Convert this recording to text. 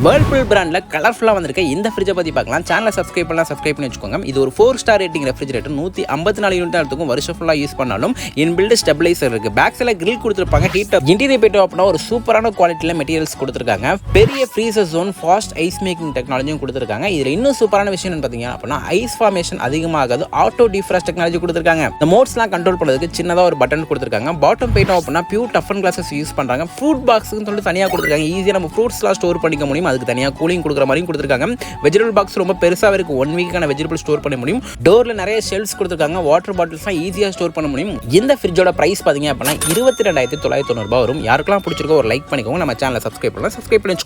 Whirlpool பிராண்ட்ல கலர்ஃபுல்லா வந்திருக்க இந்த ஃப்ரிட்ஜை பத்தி பார்க்கலாம். சேனலை சப்ஸ்கிரைப் பண்ணி வச்சுக்கோங்க. இது ஒரு 4 ஸ்டார் ரேட்டிங் ரெஃப்ரிஜரேட்டர். 154 யூனிட் எடுத்துக்கும் வருஷம் ஃபுல்லா யூஸ் பண்ணாலும் இன்பில்ட் ஸ்டெபிலைசர் இருக்கு. பேக் சைடுல கிரில் கொடுத்திருப்பாங்க. ஹீட் இன்டீரியர் போய்ட்டு அப்படினா ஒரு சூப்பரான குவாலிட்டில மெட்டீரியல்ஸ் கொடுத்திருக்காங்க. பெரிய freezer zone, fast ice making டெக்னாலஜியும் கொடுத்திருக்காங்க. இதுல இன்னும் சூப்பரான விஷயம் என்ன பாத்தீங்கன்னா அப்படினா ஐஸ் ஃபார்மேஷன் அதிகமாகாது ஆட்டோ டிஃப்ராஸ்ட் டெக்னாலஜி கொடுத்திருக்காங்க. இந்த மோட்ஸ்லாம் கண்ட்ரோல் பண்றதுக்கு சின்னதா ஒரு பட்டன் கொடுத்திருக்காங்க. பாட்டம் போய்ட்டோம் அப்படினா பியூர் டஃபன் கிளாஸஸ் யூஸ் பண்றாங்க. ஃப்ரூட் பாக்ஸ்னு சொல்லி தனியா கொடுத்திருக்காங்க. ஈஸியா நம்ம ஃப்ரூட்ஸ்லாம் ஸ்டோர் பண்ணிக்க முடியும். அதுக்கு தனியா கூலிங் கொடுக்குற மாதிரியும் கொடுத்துருக்காங்க. வெஜிடபிள் பாக்ஸ் ரொம்ப பெருசாக இருக்கு. 1 வீக்கான வெஜிடபிள் ஸ்டோர் பண்ண முடியும். டோர்ல நிறைய ஷெல்ஃப்ஸ் கொடுத்துருக்காங்க. வாட்டர் பாட்டில்ஸ்லாம் ஈஸியாக ஸ்டோர் பண்ண முடியும். இந்த ஃப்ரிட்ஜோட பிரைஸ் பார்த்தீங்க அப்படின்னா 22,990 ரூபாய் வரும். யாருக்கெல்லாம் பிடிச்சிருக்கோ ஒரு லைக் பண்ணிக்கோங்க. நம்ம சேனலை சப்ஸ்கிரைப் பண்ணி